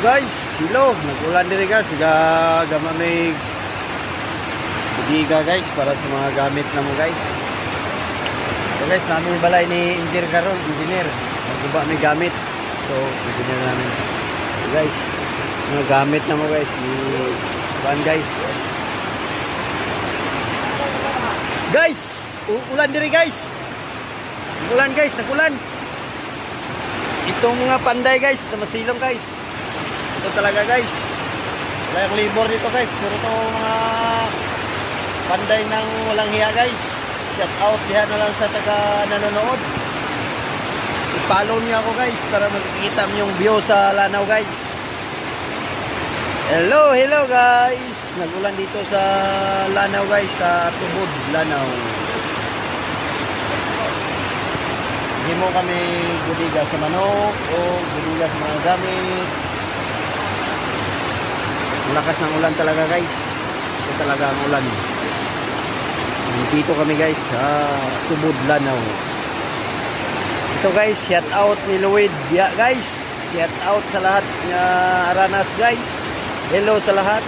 guys, hello, nag-ulan diri guys, gama may budiga guys para sa mga gamit na mo guys. So guys, namin balay ni engineer karon, engineer. Nagguba may gamit. So, engineer namin. So guys, mga gamit na mo guys, ni ban guys. Guys, ulan diri guys. Ulan guys, nagulan. Itong mga panday guys, na masilong guys. Ito talaga guys. Wala yung labor dito guys. Puro ito mga panday ng walang hiya guys. Shout out diyan na lang sa taga nanonood. I-follow niyo ako guys para makikita mo yung view sa Lanao guys. Hello guys. Nagulan dito sa Lanao guys, sa Tubod, Lanao. Hindi mo kami gudiga sa manok o gudiga sa mga gamit. Malakas ng ulan talaga guys. Ito talaga ang ulan. Dito kami guys sa Tubod, Lanao. Ito guys, shout out ni Lloyd guys. Shout out sa lahat na Aranas guys. Hello sa lahat.